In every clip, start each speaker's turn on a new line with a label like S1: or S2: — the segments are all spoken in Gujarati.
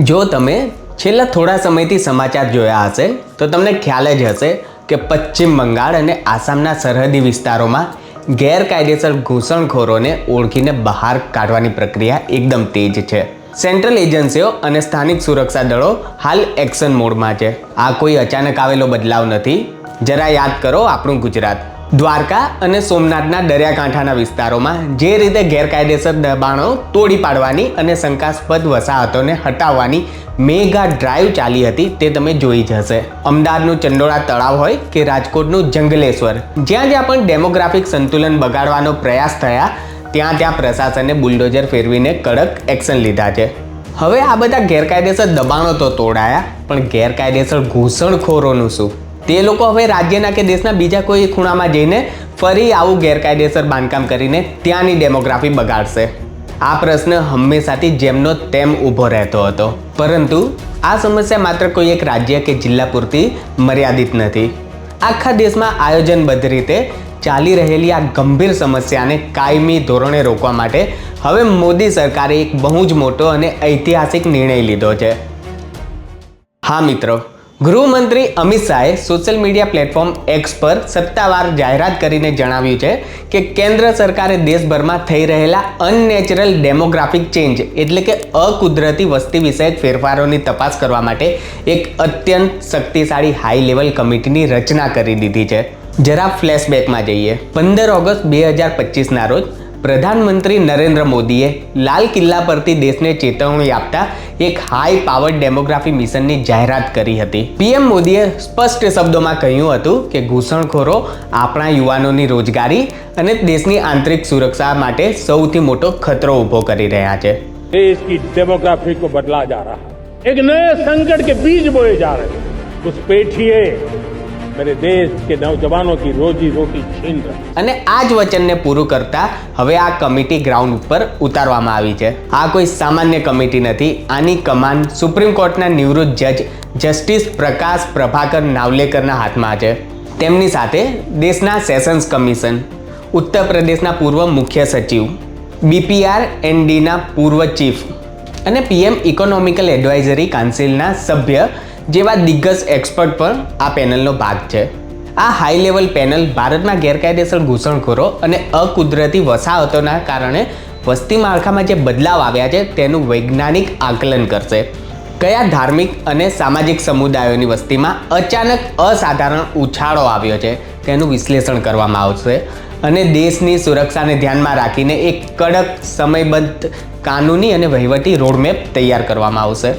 S1: જો તમે છેલ્લા થોડા સમયથી સમાચાર જોયા હશે તો તમને ખ્યાલ જ હશે કે પશ્ચિમ બંગાળ અને આસામના સરહદી વિસ્તારોમાં ગેરકાયદેસર ઘૂસણખોરોને ઓળખીને બહાર કાઢવાની પ્રક્રિયા એકદમ તેજ છે. સેન્ટ્રલ એજન્સીઓ અને સ્થાનિક સુરક્ષા દળો હાલ એક્શન મોડમાં છે. આ કોઈ અચાનક આવેલો બદલાવ નથી. જરા યાદ કરો આપણું ગુજરાત. દ્વારકા અને સોમનાથના દરિયાકાંઠાના વિસ્તારોમાં જે રીતે ગેરકાયદેસર દબાણો તોડી પાડવાની અને શંકાસ્પદ વસાહતોને હટાવવાની મેગા ડ્રાઈવ ચાલી હતી તે તમે જોઈ જ હશે. અમદાવાદનું ચંડોળા તળાવ હોય કે રાજકોટનું જંગલેશ્વર, જ્યાં જ્યાં પણ ડેમોગ્રાફિક સંતુલન બગાડવાનો પ્રયાસ થયા ત્યાં પ્રશાસને બુલડોઝર ફેરવીને કડક એક્શન લીધા છે. હવે આ બધા ગેરકાયદેસર દબાણો તો તોડાયા, પણ ગેરકાયદેસર ઘૂસણખોરોનું શું? તે લોકો હવે રાજ્યના કે દેશના બીજા કોઈ ખૂણામાં જઈને ફરી આવું ગેરકાયદેસર બાંધકામ કરીને ત્યાંની ડેમોગ્રાફી બગાડશે. આ પ્રશ્ન હંમેશાથી જેમનો તેમ ઊભો રહેતો હતો. પરંતુ આ સમસ્યા માત્ર કોઈ એક રાજ્ય કે જિલ્લા પૂરતી મર્યાદિત નથી. આખા દેશમાં આયોજનબદ્ધ રીતે ચાલી રહેલી આ ગંભીર સમસ્યાને કાયમી ધોરણે રોકવા માટે હવે મોદી સરકારે એક બહુ જ મોટો અને ઐતિહાસિક નિર્ણય લીધો છે. હા મિત્રો, ગૃહમંત્રી અમિત શાહે સોશિયલ મીડિયા પ્લેટફોર્મ એક્સ પર સત્તાવાર જાહેરાત કરીને જણાવ્યું છે કે કેન્દ્ર સરકારે દેશભરમાં થઈ રહેલા અનનેચરલ ડેમોગ્રાફિક ચેન્જ એટલે કે અકુદરતી વસ્તી વિષયક ફેરફારોની તપાસ કરવા માટે એક અત્યંત શક્તિશાળી હાઈ લેવલ કમિટીની રચના કરી દીધી છે. જરા ફ્લેશબેકમાં જઈએ. 15 ઓગસ્ટ 2025ના રોજ પ્રધાનમંત્રી નરેન્દ્ર મોદીએ લાલ કિલ્લા પરથી દેશને ચેતવણી આપતા એક હાઈ પાવર ડેમોગ્રાફી મિશનની જાહેરાત કરી હતી. પીએમ મોદીએ સ્પષ્ટ શબ્દોમાં કહ્યું હતું કે ઘૂસણખોરો આપણા યુવાનોની રોજગારી અને દેશની આંતરિક સુરક્ષા માટે સૌથી મોટો ખતરો ઊભો કરી રહ્યા છે.
S2: देश की डेमोग्राफी को बदला जा रहा है, एक नए संकट के बीज बोए जा रहे हैं. उस पेठिए मेरे देश के नौजवानों की रोजी रोटी छीन रहे.
S1: અને આ જ વચનને પૂરું કરતા હવે આ કમિટી ગ્રાઉન્ડ ઉપર ઉતારવામાં આવી છે. આ કોઈ સામાન્ય કમિટી નથી. આની કમાન સુપ્રીમ કોર્ટના નિવૃત્ત જજ જસ્ટિસ પ્રકાશ પ્રભાકર નાવલેકરના હાથમાં છે. તેમની સાથે દેશના સેશન્સ કમિશન, ઉત્તર પ્રદેશના પૂર્વ મુખ્ય સચિવ, BPRNDના પૂર્વ ચીફ અને PM ઇકોનોમિકલ એડવાઇઝરી કાઉન્સિલના સભ્ય જેવા દિગ્ગજ એક્સપર્ટ પણ આ પેનલનો ભાગ છે. આ હાઈ લેવલ પેનલ ભારતમાં ગેરકાયદેસર ઘૂસણખોરો અને અકુદરતી વસાહતોના કારણે વસ્તી માળખામાં જે બદલાવ આવ્યા છે તેનું વૈજ્ઞાનિક આકલન કરશે. કયા ધાર્મિક અને સામાજિક સમુદાયોની વસ્તીમાં અચાનક અસાધારણ ઉછાળો આવ્યો છે તેનું વિશ્લેષણ કરવામાં આવશે અને દેશની સુરક્ષાને ધ્યાનમાં રાખીને એક કડક સમયબદ્ધ કાનૂની અને વહીવટી રોડમેપ તૈયાર કરવામાં આવશે.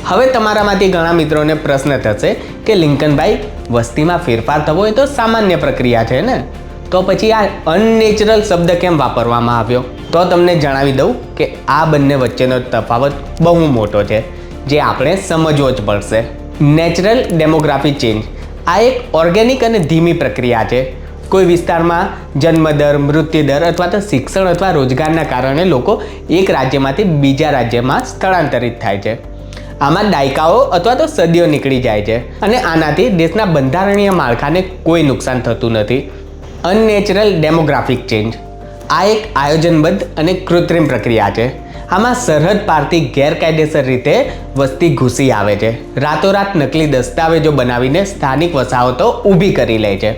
S1: હવે તમારામાંથી ઘણા મિત્રોને પ્રશ્ન થશે કે લિંકનભાઈ, વસ્તીમાં ફેરફાર થવો એ તો સામાન્ય પ્રક્રિયા છે ને, તો પછી આ અનનેચરલ શબ્દ કેમ વાપરવામાં આવ્યો? તો તમને જણાવી દઉં કે આ બંને વચ્ચેનો તફાવત બહુ મોટો છે જે આપણે સમજવો જ પડશે. નેચરલ ડેમોગ્રાફી ચેન્જ આ એક ઓર્ગેનિક અને ધીમી પ્રક્રિયા છે. કોઈ વિસ્તારમાં જન્મદર, મૃત્યુદર અથવા તો શિક્ષણ અથવા રોજગારના કારણે લોકો એક રાજ્યમાંથી બીજા રાજ્યમાં સ્થળાંતરિત થાય છે. આમાં દાયકાઓ અથવા તો સદીઓ નીકળી જાય છે અને આનાથી દેશના બંધારણીય માળખાને કોઈ નુકસાન થતું નથી. અનનેચરલ ડેમોગ્રાફિક ચેન્જ આ એક આયોજનબદ્ધ અને કૃત્રિમ પ્રક્રિયા છે. આમાં સરહદ પારથી ગેરકાયદેસર રીતે વસ્તી ઘૂસી આવે છે. રાતોરાત નકલી દસ્તાવેજો બનાવીને સ્થાનિક વસાહતો ઊભી કરી લે છે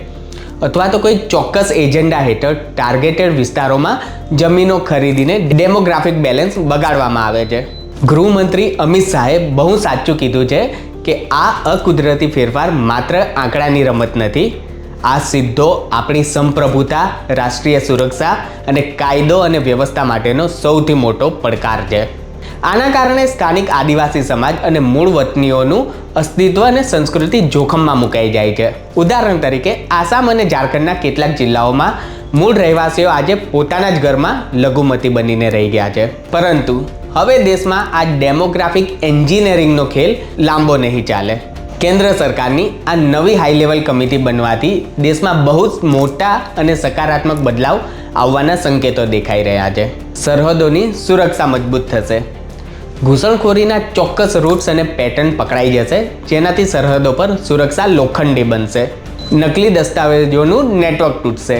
S1: અથવા તો કોઈ ચોક્કસ એજન્ડા હેઠળ ટાર્ગેટેડ વિસ્તારોમાં જમીનો ખરીદીને ડેમોગ્રાફિક બેલેન્સ બગાડવામાં આવે છે. ગૃહમંત્રી અમિત શાહે બહુ સાચું કીધું છે કે આ અકુદરતી ફેરફાર માત્ર આંકડાની રમત નથી. આ સીધો આપણી સંપ્રભુતા, રાષ્ટ્રીય સુરક્ષા અને કાયદો અને વ્યવસ્થા માટેનો સૌથી મોટો પડકાર છે. આના કારણે સ્થાનિક આદિવાસી સમાજ અને મૂળ વતનીઓનું અસ્તિત્વ અને સંસ્કૃતિ જોખમમાં મુકાઈ જાય છે. ઉદાહરણ તરીકે આસામ અને ઝારખંડના કેટલાક જિલ્લાઓમાં મૂળ રહેવાસીઓ આજે પોતાના જ ઘરમાં લઘુમતી બનીને રહી ગયા છે. પરંતુ હવે દેશમાં આ ડેમોગ્રાફિક એન્જિનિયરિંગનો ખેલ લાંબો નહીં ચાલે. કેન્દ્ર સરકારની આ નવી હાઈ લેવલ કમિટી બનવાથી દેશમાં બહુ જ મોટા અને સકારાત્મક બદલાવ આવવાના સંકેતો દેખાઈ રહ્યા છે. સરહદોની સુરક્ષા મજબૂત થશે. ઘૂસણખોરીના ચોક્કસ રૂટ્સ અને પેટર્ન પકડાઈ જશે, જેનાથી સરહદો પર સુરક્ષા લોખંડી બનશે. નકલી દસ્તાવેજોનું નેટવર્ક તૂટશે.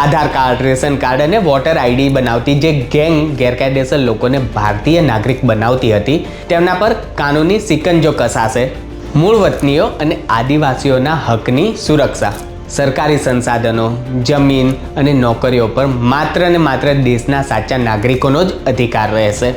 S1: આધાર કાર્ડ, રેશન કાર્ડ અને વોટર આઈડી બનાવતી જે ગેંગ ગેરકાયદેસર લોકોને ભારતીય નાગરિક બનાવતી હતી તેમના પર કાનૂની સિકંજો કસાશે. મૂળ વતનીઓ અને આદિવાસીઓના હકની સુરક્ષા. સરકારી સંસાધનો, જમીન અને નોકરીઓ પર માત્ર ને માત્ર દેશના સાચા નાગરિકોનો જ અધિકાર રહેશે.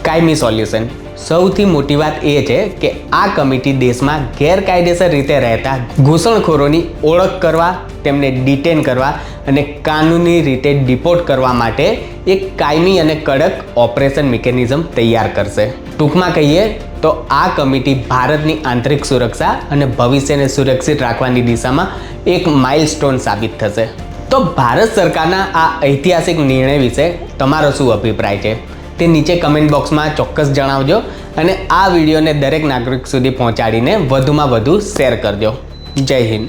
S1: કાયમી સોલ્યુશન. સૌથી મોટી વાત એ છે કે આ કમિટી દેશમાં ગેરકાયદેસર રીતે રહેતા ઘૂસણખોરોની ઓળખ કરવા, તેમને ડિટેન કરવા અને કાનૂની રીતે ડિપોર્ટ કરવા માટે એક કાયમી અને કડક ઓપરેશન મિકેનિઝમ તૈયાર કરશે. ટૂંકમાં કહીએ તો આ કમિટી ભારતની આંતરિક સુરક્ષા અને ભવિષ્યને સુરક્ષિત રાખવાની દિશામાં એક માઇલસ્ટોન સાબિત થશે. તો ભારત સરકારના આ ઐતિહાસિક નિર્ણય વિશે તમારો શું અભિપ્રાય છે તે નીચે કમેન્ટ બોક્સમાં ચોક્કસ જણાવજો અને આ વિડીયોને દરેક નાગરિક સુધી પહોંચાડીને વધુમાં વધુ શેર કરજો. જય હિન્દ.